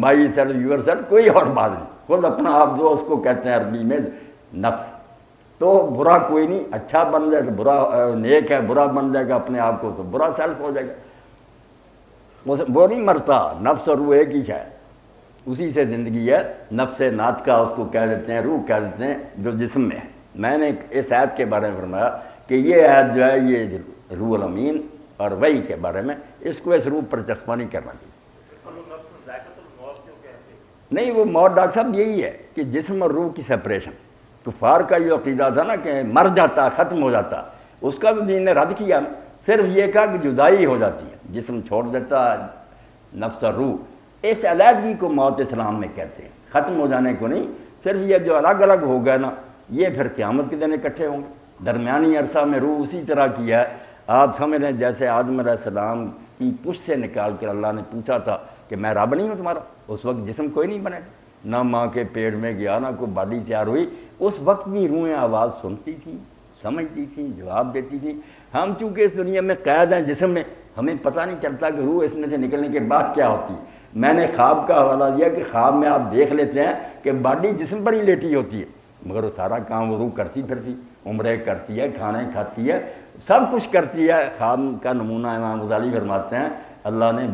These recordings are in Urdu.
مائی سیلف یور سیلف، کوئی اور بات نہیں، خود اپنا آپ جو اس کو کہتے ہیں عربی میں نفس، تو برا کوئی نہیں، اچھا بن جائے گا، برا نیک ہے برا بن جائے گا اپنے آپ کو تو برا سیلف ہو جائے گا، وہ نہیں مرتا، نفس اور روح ایک ہی ہے، اسی سے زندگی ہے، نفس ناطقہ اس کو کہہ دیتے ہیں، روح کہہ دیتے ہیں جو جسم میں ہے۔ میں نے اس آیت کے بارے میں فرمایا کہ یہ آیت جو ہے یہ روح الامین اور وحی کے بارے میں، اس کو اس روح پر چسپاں نہیں کرنا چاہیے۔ نہیں، وہ موت ڈاکٹر صاحب یہی ہے کہ جسم اور روح کی سپریشن، کفار کا جو عقیدہ تھا نا کہ مر جاتا ختم ہو جاتا، اس کا بھی دین نے رد کیا، صرف یہ کہا کہ جدائی ہو جاتی ہے، جسم چھوڑ دیتا نفس اور روح، اس علیحدگی کو موت اسلام میں کہتے ہیں، ختم ہو جانے کو نہیں، صرف یہ جو الگ الگ ہو گئے نا یہ پھر قیامت کے دن اکٹھے ہوں گے، درمیانی عرصہ میں روح اسی طرح کی ہے۔ آپ سمجھ رہے ہیں جیسے آدم علیہ السلام کی پشت سے نکال کر اللہ نے پوچھا تھا کہ میں رب نہیں ہوں تمہارا، اس وقت جسم کوئی نہیں بنے گا، نہ ماں کے پیٹ میں گیا نہ کوئی باڈی تیار ہوئی، اس وقت بھی روحیں آواز سنتی تھیں، سمجھتی تھیں، جواب دیتی تھیں۔ ہم چونکہ اس دنیا میں قید ہیں جسم میں، ہمیں پتہ نہیں چلتا کہ روح اس میں سے نکلنے کے بعد کیا ہوتی ہے۔ میں نے خواب کا حوالہ دیا کہ خواب میں آپ دیکھ لیتے ہیں کہ باڈی جسم پر ہی لیٹی ہوتی ہے، مگر وہ سارا کام وہ روح کرتی پھرتی، عمرے کرتی ہے، کھانے کھاتی ہے، سب کچھ کرتی ہے۔ خواب کا نمونہ امام غزالی فرماتے ہیں اللہ نے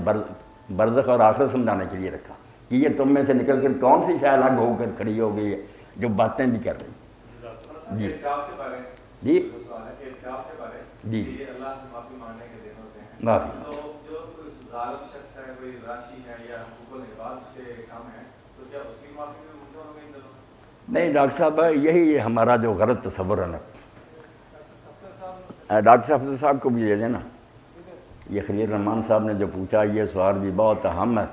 برزخ اور آخرت سمجھانے کے لیے رکھا کہ یہ تم میں سے نکل کر کون سی شے الگ ہو کر کھڑی ہو گئی ہے جو باتیں بھی کر رہی ہیں۔ جی جی جی معافی نہیں ڈاکٹر صاحب، یہی ہمارا جو غلط تصور ہے نا، ڈاکٹر صاحب کو بھی دے دیں نا، یہ خلیل رحمان صاحب نے جو پوچھا یہ سوال بھی بہت اہم ہے،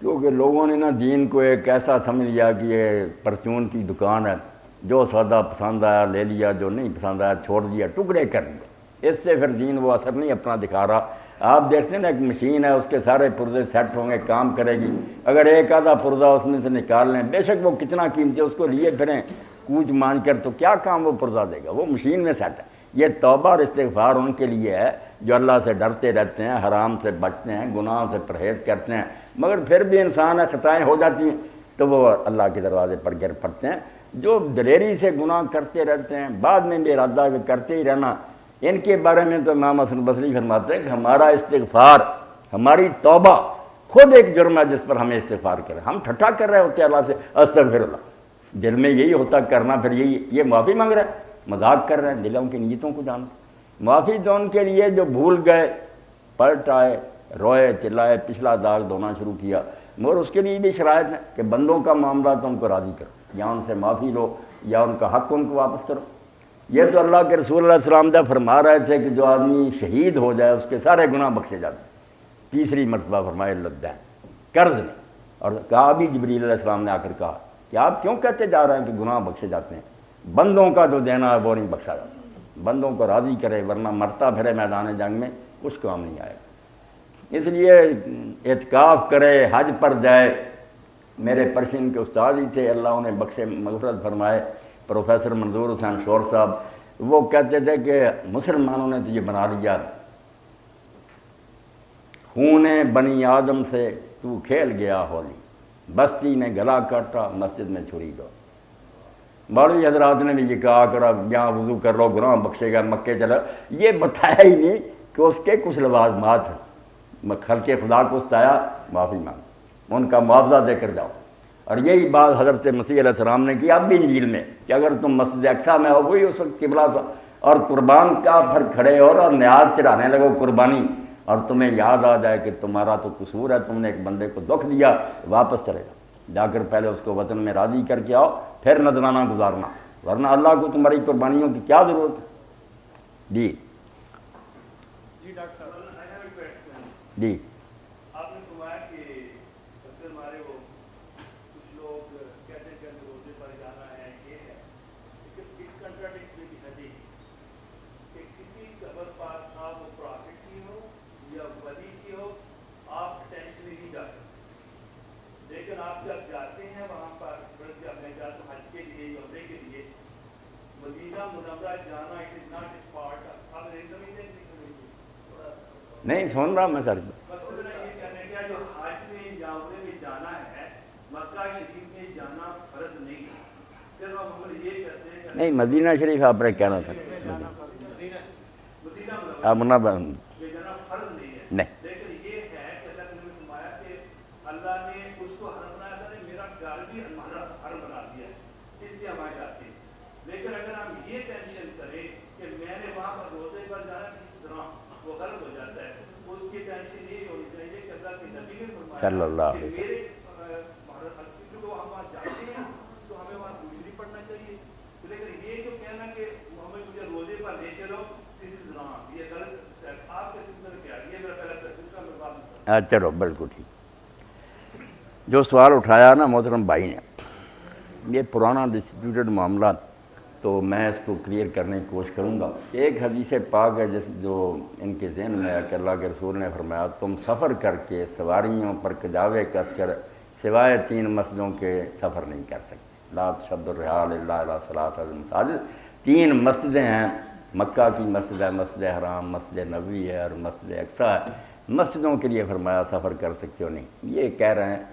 کیونکہ لوگوں نے نا دین کو ایک ایسا سمجھ لیا کہ یہ پرچون کی دکان ہے، جو سودا پسند آیا لے لیا، جو نہیں پسند آیا چھوڑ دیا، ٹکڑے کر دیا، اس سے پھر دین وہ اثر نہیں اپنا دکھا رہا۔ آپ دیکھتے ہیں نا ایک مشین ہے، اس کے سارے پرزے سیٹ ہوں گے، کام کرے گی، اگر ایک آدھا پرزہ اس میں سے نکال لیں، بے شک وہ کتنا قیمتی ہے، اس کو لیے پھریں کوچ مان کر، تو کیا کام وہ پرزہ دے گا، وہ مشین میں سیٹ ہے۔ یہ توبہ اور استغفار ان کے لیے ہے جو اللہ سے ڈرتے رہتے ہیں، حرام سے بچتے ہیں، گناہوں سے پرہیز کرتے ہیں، مگر پھر بھی انسان ہے خطائیں ہو جاتی ہیں تو وہ اللہ کے دروازے پر گر پڑتے ہیں۔ جو دلیری سے گناہ کرتے رہتے ہیں، بعد میں بھی ارادہ کرتے ہی رہنا، ان کے بارے میں تو امام حسن بصری فرماتے ہیں کہ ہمارا استغفار، ہماری توبہ خود ایک جرم ہے جس پر ہمیں استغفار کریں۔ ہم ٹھٹھا کر رہے ہوتے ہیں اللہ سے، استغفر اللہ، دل میں یہی ہوتا کرنا، پھر یہ معافی مانگ رہا ہے، مذاق کر رہے ہیں، دلوں کی نیتوں کو جانتے۔ معافی تو ان کے لیے جو بھول گئے، پلٹ آئے، روئے چلائے، پچھلا داغ دھونا شروع کیا، مگر اس کے لیے بھی شرائط ہے کہ بندوں کا معاملہ تو ان کو راضی کرو، یا ان سے معافی لو یا ان کا حق ان کو واپس کرو۔ یہ تو اللہ کے رسول علیہ السلام جب فرما رہے تھے کہ جو آدمی شہید ہو جائے اس کے سارے گناہ بخشے جاتے ہیں، تیسری مرتبہ فرمائے لدین قرض نے، اور کہا بھی جبریل علیہ السلام نے آ کر کہا کہ آپ کیوں کہتے جا رہے ہیں کہ گناہ بخشے جاتے ہیں، بندوں کا جو دینا ہے وہ نہیں بخشا جاتا، بندوں کو راضی کرے ورنہ مرتا پھرے میدان جنگ میں کچھ کام نہیں آئے گا۔ اس لیے اعتکاف کرے، حج پر جائے۔ میرے پرشین کے استاد ہی تھے، اللہ انہیں بخشے مغفرت فرمائے، پروفیسر منظور حسین شور صاحب، وہ کہتے تھے کہ مسلمانوں نے تو یہ بنا لیا، خون بنی آدم سے تو کھیل گیا ہولی، بستی نے گلا کاٹا مسجد میں چھری دو۔ مولوی حضرات نے بھی یہ کہا کرا یہاں وضو کر لو گناہ بخشے گا، مکے چلا، یہ بتایا ہی نہیں کہ اس کے کچھ لوازمات ہیں، خلق خدا کو ستایا، معافی مانگ، ان کا معاوضہ دے کر جاؤ۔ اور یہی بات حضرت مسیح علیہ السلام نے کی اب بھی انجیل میں کہ اگر تم مسجد اقصیٰ میں ہو، وہی اس وقت قبلہ تھا، اور قربان کا پھر کھڑے ہو اور نیاز چڑھانے لگو قربانی، اور تمہیں یاد آ جائے کہ تمہارا تو قصور ہے، تم نے ایک بندے کو دکھ دیا، واپس چلے گا، جا کر پہلے اس کو وطن میں راضی کر کے آؤ، پھر نذرانہ گزارنا، ورنہ اللہ کو تمہاری قربانیوں کی کیا ضرورت ہے۔ جی جی ڈاکٹر صاحب، جی آپ نے فرمایا کہ اکثر ہمارے وہ کچھ لوگ کہتے ہیں کہ روزے پر جانا ہے، یہ ہے، لیکن ایک کنٹراڈکٹری بھی ہے کہ کسی قبر پر آپ وہ پرافٹ کی ہو یا ولی کی ہو، آپ ٹینشنلی نہیں جا سکتے، لیکن آپ جب جاتے ہیں وہاں پر، جب میں جاتا ہوں حج کے لیے یا عمرے کے لیے، مدینہ منورہ جانا it is not a part of, آپ سمجھتے ہیں نہیں سن رہا میں سر، جو حج میں یا عمرے میں جانا مکہ شریف میں جانا فرض نہیں ہے، پھر ہم یہ کرتے ہیں کہ نہیں مدینہ شریف آپ نے کہنا تھا مدینہ امنا یہ جانا فرض نہیں ہے، نہیں لیکن یہ ہے کہ اللہ نے فرمایا کہ اللہ نے اس کو حرم بنایا تھا، نے میرا گھر بھی ہمارا حرم بنا دیا ہے، اس لیے ہمارے جاتے ہیں۔ لیکن اگر ہم یہ ٹینشن کریں کہ میں نے وہاں پر روزے پر جانا کس طرح وہ غلط ہو جاتا ہے، اس کی ٹینشن یہ ہونی چاہیے کہ اللہ کے نبی نے فرمایا صلی اللہ کہ علیہ وسلم میرے جو ہم وہاں جاتے ہیں تو ہمیں وہاں کچھ نہیں پڑھنا چاہیے، لیکن یہ جو کہنا کہ ہمیں مجھے روزے پر لے چلو دس از رانگ، یہ غلط ہے۔ آپ کے سلسلے میں کیا ہے؟ یہ میرا پہلا دوسرا میں بات چلو بالکل ٹھیک۔ جو سوال اٹھایا نا محترم بھائی نے، یہ پرانا ڈسپیوٹڈ معاملہ، تو میں اس کو کلیئر کرنے کی کوشش کروں گا۔ ایک حدیث پاک ہے جو ان کے ذہن میں ہے کہ اللہ کے رسول نے فرمایا تم سفر کر کے سواریوں پر کجاوے کس کر سوائے 3 مسجدوں کے سفر نہیں کر سکتے۔ لا تشد الرحال الا الی صلاۃ المساجد، 3 مسجدیں ہیں، مکہ کی مسجد ہے، مسجد حرام، مسجد نبوی ہے اور مسجد اقصیٰ ہے، مسجدوں کے لیے فرمایا سفر کر سکتے ہو نہیں۔ یہ کہہ رہے ہیں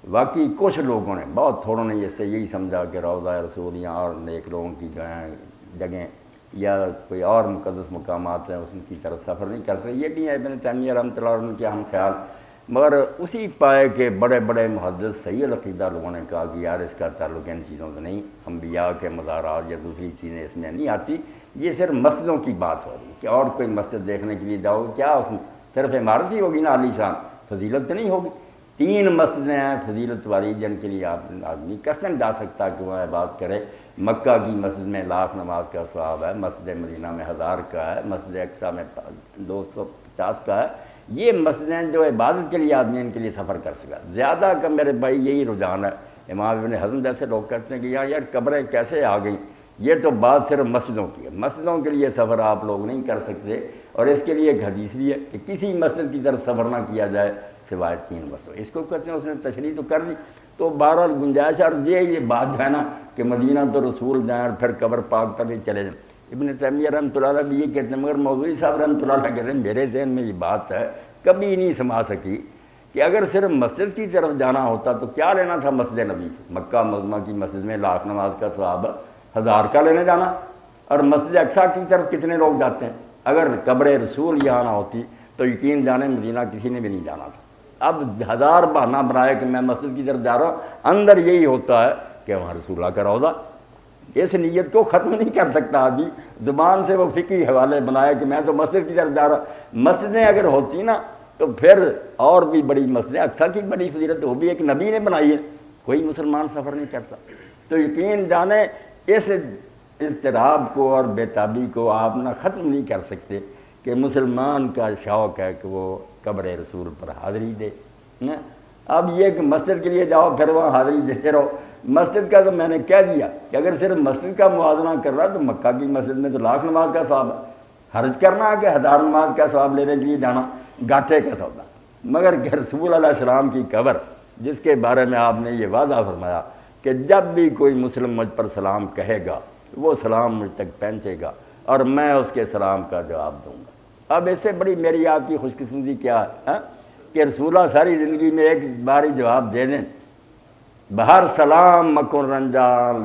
واقعی کچھ لوگوں نے، بہت تھوڑوں نے اس سے یہی سمجھا کہ روضہ رسول یا اور نیک لوگوں کی جگہیں یا کوئی اور مقدس مقامات ہیں اس کی طرف سفر نہیں کر سکتے۔ یہ بھی ہے ابن تیمیہ رحمۃ اللہ علیہ کے ہم خیال، مگر اسی پائے کہ بڑے بڑے محدث صحیح العقیدہ لوگوں نے کہا کہ یار اس کا تعلق ان چیزوں سے نہیں، انبیاء کے مزارات یا دوسری چیزیں اس میں نہیں آتی، یہ صرف مسجدوں کی بات ہو رہی ہے کہ اور کوئی مسجد دیکھنے کے لیے جاؤ کیا اس میں صرف عمارت ہی ہوگی نا عالی شان، فضیلت تو نہیں ہوگی۔ 3 مسجدیں ہیں فضیلت والی جن کے لیے آدمی قصداً جا سکتا کہ وہاں عبادت کرے۔ مکہ کی مسجد میں 1,00,000 نماز کا ثواب ہے، مسجد مدینہ میں 1000 کا ہے، مسجد اقصیٰ میں 250 کا ہے۔ یہ مسجدیں جو عبادت کے لیے آدمی ان کے لیے سفر کر سکا۔ زیادہ کا میرے بھائی یہی رجحان ہے، امام ابن حزم جیسے لوگ کہتے ہیں کہ یار قبریں کیسے آ گئیں، یہ تو بات صرف مسجدوں کی ہے، مسجدوں کے لیے سفر آپ لوگ نہیں کر سکتے، اور اس کے لیے ایک حدیث بھی ہے کہ کسی مسجد کی طرف سفر نہ کیا جائے سوائے 3 مسجد۔ اس کو کہتے ہیں اس نے تشریح تو کر دی، تو بہرحال گنجائش اور یہ بات جو ہے نا کہ مدینہ تو رسول جائیں اور پھر قبر پاک پر بھی چلے جائیں۔ ابن تیمیہ رحمۃ اللہ علیہ بھی یہ کہتے ہیں، مگر مولوی صاحب رحمۃ اللہ علیہ کہتے ہیں میرے ذہن میں یہ بات ہے کبھی نہیں سما سکی کہ اگر صرف مسجد کی طرف جانا ہوتا تو کیا لینا تھا مسجد نبی سے؟ مکہ معظمہ کی مسجد میں 1,00,000 نماز کا ثواب 1000 کا لینے جانا، اور مسجد اقصیٰ کی طرف کتنے لوگ جاتے ہیں؟ اگر قبر رسول یہاں نہ ہوتی تو یقین جانے مدینہ کسی نے بھی نہیں جانا تھا۔ اب 1000 بہانہ بنائے کہ میں مسجد کی طرف جا رہا ہوں، اندر یہی ہوتا ہے کہ وہاں رسول اللہ کا روضہ، اس نیت کو ختم نہیں کر سکتا آدمی، زبان سے وہ فقہی حوالے بنائے کہ میں تو مسجد کی طرف جا رہا ہوں۔ مسجدیں اگر ہوتی نا تو پھر اور بھی بڑی مسجدیں، اقصیٰ کی بڑی فضیلت وہ بھی ایک نبی نے بنائی ہے، کوئی مسلمان سفر نہیں کرتا۔ تو یقین جانے اس اضطراب کو اور بےتابی کو آپ نہ ختم نہیں کر سکتے کہ مسلمان کا شوق ہے کہ وہ قبر رسول پر حاضری دے۔ اب یہ کہ مسجد کے لیے جاؤ پھر وہاں حاضری دیتے رہو، مسجد کا تو میں نے کہہ دیا کہ اگر صرف مسجد کا موازنہ کر رہا تو مکہ کی مسجد میں تو 1,00,000 نماز کا ثواب ہے، حرج کرنا ہے کہ 1000 نماز کا ثواب لینے کے لیے جانا گاٹے کا سودا۔ مگر کہ رسول علیہ السلام کی قبر جس کے بارے میں آپ نے یہ وعدہ فرمایا کہ جب بھی کوئی مسلم مجھ پر سلام کہے گا وہ سلام مجھ تک پہنچے گا اور میں اس کے سلام کا جواب دوں گا۔ اب اس سے بڑی میری آپ کی خوش قسمتی کیا ہے کہ رسول اللہ ساری زندگی میں ایک باری جواب دے دیں، بہر سلام مکن رنجان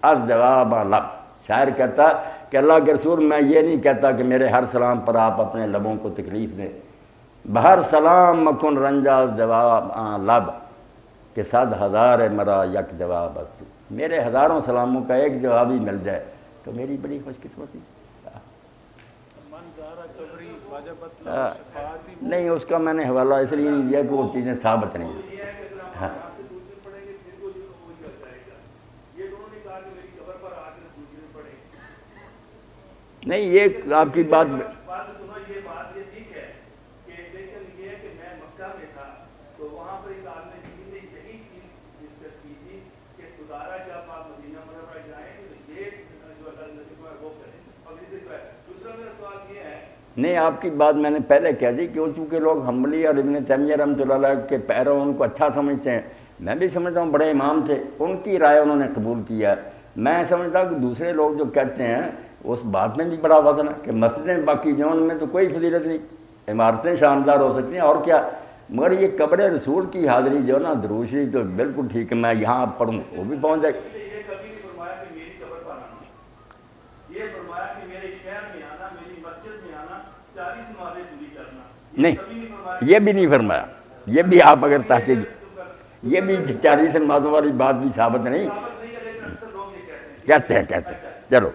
از جواب لب۔ شاعر کہتا کہ اللہ کے رسول میں یہ نہیں کہتا کہ میرے ہر سلام پر آپ اپنے لبوں کو تکلیف دیں، بہر سلام مکن رنجا جواب لب کہ 100,000 مرا یک جواب است، میرے ہزاروں سلاموں کا ایک جواب ہی مل جائے تو میری بڑی خوش قسمتی۔ نہیں اس کا میں نے حوالہ اس لیے نہیں دیا کہ وہ چیزیں ثابت نہیں ہیں۔ نہیں یہ آپ کی بات نہیں، آپ کی بات میں نے پہلے کہہ دی کہ چونکہ لوگ حنبلی اور ابن تیمیہ رحمۃ اللہ علیہ کے پیروں ان کو اچھا سمجھتے ہیں، میں بھی سمجھتا ہوں بڑے امام تھے، ان کی رائے انہوں نے قبول کیا۔ میں سمجھتا ہوں کہ دوسرے لوگ جو کہتے ہیں اس بات میں بھی بڑا وزن ہے کہ مسجدیں باقی جو ان میں تو کوئی فضیلت نہیں، عمارتیں شاندار ہو سکتی ہیں اور کیا، مگر یہ قبر رسول کی حاضری جو نا درود شریف تو بالکل ٹھیک ہے، میں یہاں پڑھوں وہ بھی پہنچ جائے. یہ کبھی نہیں فرمایا کہ میری قبر پر آنا، یہ فرمایا کہ میرے شہر میں آنا، میری مسجد میں آنا، 40 نمازیں پوری کرنا. نہیں، یہ بھی نہیں فرمایا. یہ بھی آپ اگر تحقیق، یہ بھی 40 نمازوں والی بات بھی ثابت نہیں کہتے ہیں. چلو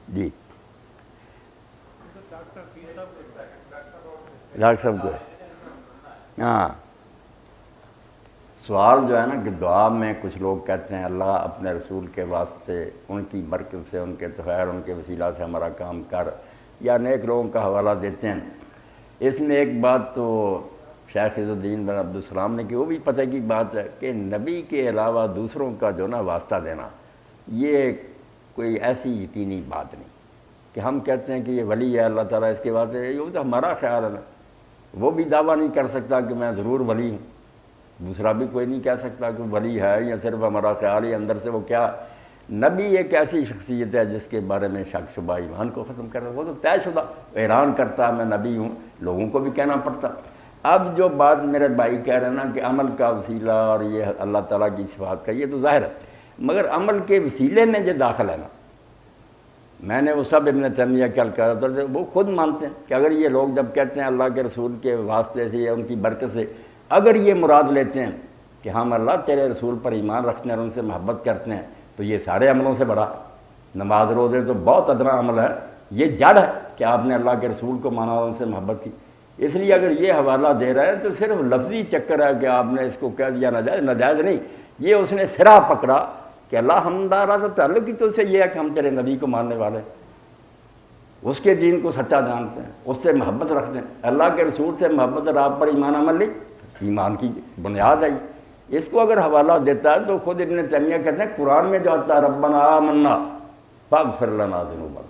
جی ڈاکٹر صاحب کو ہاں سوال جو ہے نا کہ دعا میں کچھ لوگ کہتے ہیں اللہ اپنے رسول کے واسطے ان کی برکت سے، ان کے خیر، ان کے وسیلہ سے ہمارا کام کر، یا نیک لوگوں کا حوالہ دیتے ہیں. اس میں ایک بات تو شیخ عز الدین بن عبدالسلام نے کہ وہ بھی پتہ کی بات ہے کہ نبی کے علاوہ دوسروں کا جو نا واسطہ دینا یہ کوئی ایسی یقینی بات نہیں کہ ہم کہتے ہیں کہ یہ ولی ہے اللہ تعالیٰ اس کے واسطے، یہ تو ہمارا خیال ہے. وہ بھی دعویٰ نہیں کر سکتا کہ میں ضرور ولی ہوں، دوسرا بھی کوئی نہیں کہہ سکتا کہ ولی ہے، یا صرف ہمارا خیال ہی اندر سے. وہ کیا نبی ایک ایسی شخصیت ہے جس کے بارے میں شک شبہ ایمان کو ختم کر رہا ہے، وہ تو طے شدہ اعلان کرتا ہے میں نبی ہوں، لوگوں کو بھی کہنا پڑتا. اب جو بات میرے بھائی کہہ رہے ہیں نا کہ عمل کا وسیلہ اور یہ اللہ تعالیٰ کی صفات کا، یہ تو ظاہر ہے، مگر عمل کے وسیلے میں جو داخل ہے نا، میں نے وہ سب ابن تیمیہ کل کہا تھا، وہ خود مانتے ہیں کہ اگر یہ لوگ جب کہتے ہیں اللہ کے رسول کے واسطے سے یا ان کی برکت سے، اگر یہ مراد لیتے ہیں کہ ہم اللہ تیرے رسول پر ایمان رکھتے ہیں اور ان سے محبت کرتے ہیں، تو یہ سارے عملوں سے بڑا. نماز روزے تو بہت ادنا عمل ہے، یہ جڑ ہے کہ آپ نے اللہ کے رسول کو مانا اور ان سے محبت کی. اس لیے اگر یہ حوالہ دے رہا ہے تو صرف لفظی چکر ہے کہ آپ نے اس کو کہہ دیا ناجائز. ناجائز نہیں، یہ اس نے سرا پکڑا کہ اللہ ہمارا تو تعلق ہی تو اس سے یہ ہے کہ ہم تیرے نبی کو ماننے والے، اس کے دین کو سچا جانتے ہیں، اس سے محبت رکھتے ہیں. اللہ کے رسول سے محبت اور آپ پر ایمان عمل نہیں، ایمان کی بنیاد ہے. اس کو اگر حوالہ دیتا ہے تو خود ابن تیمیہ کہتے ہیں قرآن میں جو آتا ہے ربنا آمنا فاغفر لنا ذنوبنا،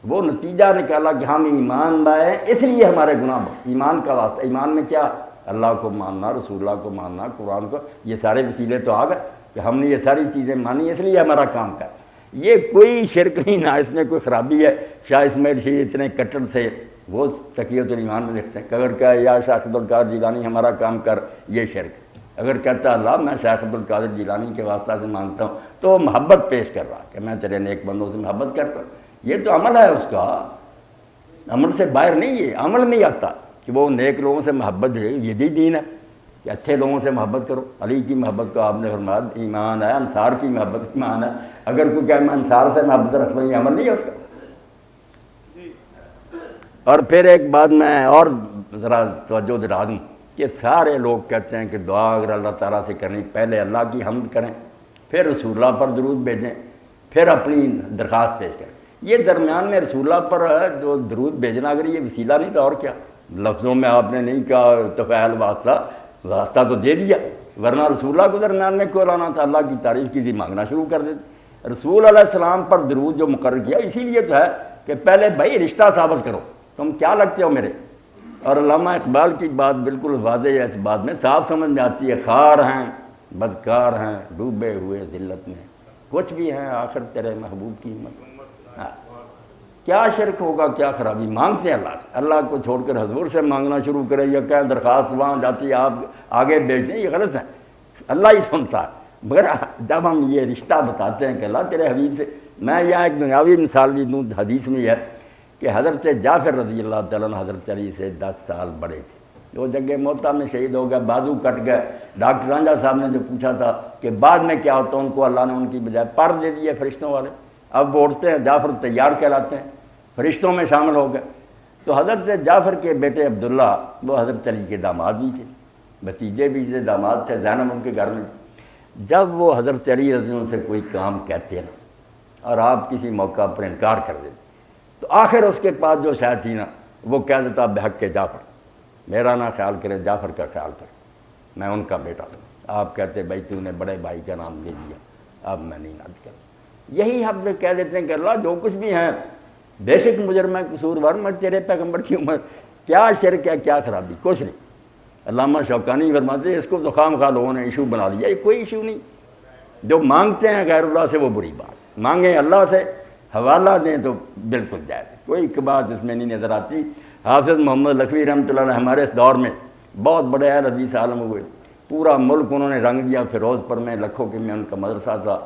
وہ نتیجہ نکالا کہ ہم ایمان لائے اس لیے ہمارے گناہ. ایمان کا واسطہ، ایمان میں کیا؟ اللہ کو ماننا، رسول اللہ کو ماننا، قرآن کو، یہ سارے وسیلے تو آ گئے کہ ہم نے یہ ساری چیزیں مانی اس لیے ہمارا کام کر. یہ کوئی شرک نہیں، نہ اس میں کوئی خرابی ہے. شاہ اسماعیل شیخ اتنے کٹر تھے، وہ تقیۃ الایمان میں لکھتے ہیں کہ اگر کہا یا شیخ عبد القادر جیلانی ہمارا کام کر، یہ شرک. اگر کہتا اللہ میں شیخ عبد القادر جیلانی کے واسطہ سے مانگتا ہوں، تو محبت پیش کر رہا کہ میں تیرے نیک بندوں سے محبت کرتا ہوں. یہ تو عمل ہے اس کا، عمل سے باہر نہیں. یہ عمل نہیں آتا کہ وہ نیک لوگوں سے محبت ہے، یہ بھی دین ہے کہ اچھے لوگوں سے محبت کرو. علی کی محبت کو آپ نے فرمایا ایمان ہے، انصار کی محبت ایمان ہے. اگر کوئی کہے میں انصار سے محبت رکھتا ہوں، یہ عمل نہیں ہے اس کا. اور پھر ایک بات میں اور ذرا توجہ دلا دوں کہ سارے لوگ کہتے ہیں کہ دعا اگر اللہ تعالیٰ سے کرنی، پہلے اللہ کی حمد کریں، پھر رسول اللہ پر درود بھیجیں، پھر اپنی درخواست پیش کریں. یہ درمیان میں رسول اللہ پر جو درود بھیجنا اگر یہ وسیلہ نہیں تو اور کیا؟ لفظوں میں آپ نے نہیں کہا تو فعل واسطہ تو دے دیا، ورنہ رسول اللہ کو درمیان میں کیوں لانا تھا؟ اللہ کی تعریف کی تھی، مانگنا شروع کر دیتے. رسول علیہ السلام پر درود جو مقرر کیا اسی لیے تو ہے کہ پہلے بھائی رشتہ ثابت کرو، تم کیا لگتے ہو میرے. اور علامہ اقبال کی بات بالکل واضح ہے، اس بات میں صاف سمجھ میں آتی ہے. خار ہیں، بدکار ہیں، ڈوبے ہوئے ذلت میں، کچھ بھی ہیں آخر تیرے محبوب کی ہمت. کیا شرک ہوگا، کیا خرابی؟ مانگتے ہیں اللہ سے. اللہ کو چھوڑ کر حضور سے مانگنا شروع کرے یا کیا درخواست وہاں جاتی ہے آپ آگے بھیجتے ہیں، یہ غلط ہے. اللہ ہی سنتا ہے. مگر جب ہم یہ رشتہ بتاتے ہیں کہ اللہ تیرے حبیب سے، میں یہاں ایک دنیاوی مثال بھی دوں. حدیث میں یہ ہے کہ حضرت جعفر رضی اللہ تعالیٰ عنہ حضرت علی سے 10 سال بڑے تھے. وہ جگہ موتا میں شہید ہو گئے، بازو کٹ گئے. ڈاکٹر رانجھا صاحب نے جو پوچھا تھا کہ بعد میں کیا ہوتا ہے، ان کو اللہ نے ان کی بجائے پر دے دیے فرشتوں والے. اب وہ اٹھتے ہیں، جعفر تیار کہلاتے ہیں، فرشتوں میں شامل ہو گئے. تو حضرت جعفر کے بیٹے عبداللہ وہ حضرت علی کے داماد بھی تھے، بھتیجے بھی تھے، داماد تھے. زینب ان کے گھر میں. جب وہ حضرت علی رضی اللہ عنہ سے کوئی کام کہتے ہیں اور آپ کسی موقع پر انکار کر دیتے تو آخر اس کے پاس جو شاید تھی نا وہ کہہ دیتا بحق کے جعفر، میرا نہ خیال کرے جعفر کا خیال کرے، میں ان کا بیٹا ہوں۔ آپ کہتے بھائی تو نے بڑے بھائی کا نام لے دیا، اب میں نہیں ناد کرتا۔ یہی ہم نے کہہ دیتے ہیں کہ اللہ جو کچھ بھی ہیں بے شک مجرم ہے قصوروار، میں تیرے پیغمبر کی عمر کیا شرک ہے کیا خرابی، کچھ نہیں۔ علامہ شوکانی فرماتے ہیں اس کو تو خام خواہ لوگوں نے ایشو بنا لیا، یہ کوئی ایشو نہیں۔ جو مانگتے ہیں غیر اللہ سے وہ بری بات، مانگیں اللہ سے، حوالہ دیں تو بالکل جائز، کوئی بات اس میں نہیں نظر آتی۔ حافظ محمد لکھوی رحمۃ اللہ علیہ ہمارے اس دور میں بہت بڑے اہل حدیث عالم ہوئے، پورا ملک انہوں نے رنگ دیا۔ فیروز پر میں لکھوں کے میں ان کا مدرسہ تھا،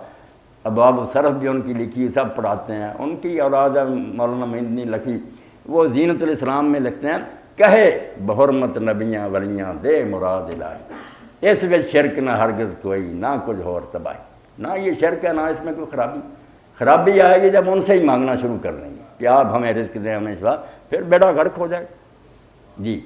ابواب الصرف بھی ان کی لکھی، سب پڑھاتے ہیں۔ ان کی اولاد ہے مولانا مہندنی لکھی، وہ زینت الاسلام میں لکھتے ہیں کہے بحرمت نبیاں ولیاں دے مراد الہی، اس میں شرک نہ ہرگز کوئی نہ کچھ اور تباہی، نہ یہ شرک ہے نہ اس میں کوئی خرابی آئے گی جب ان سے ہی مانگنا شروع کر دیں گے کہ آپ ہمیں رزق دیں ہمیں شفا، پھر بیڑا غرق ہو جائے۔ جی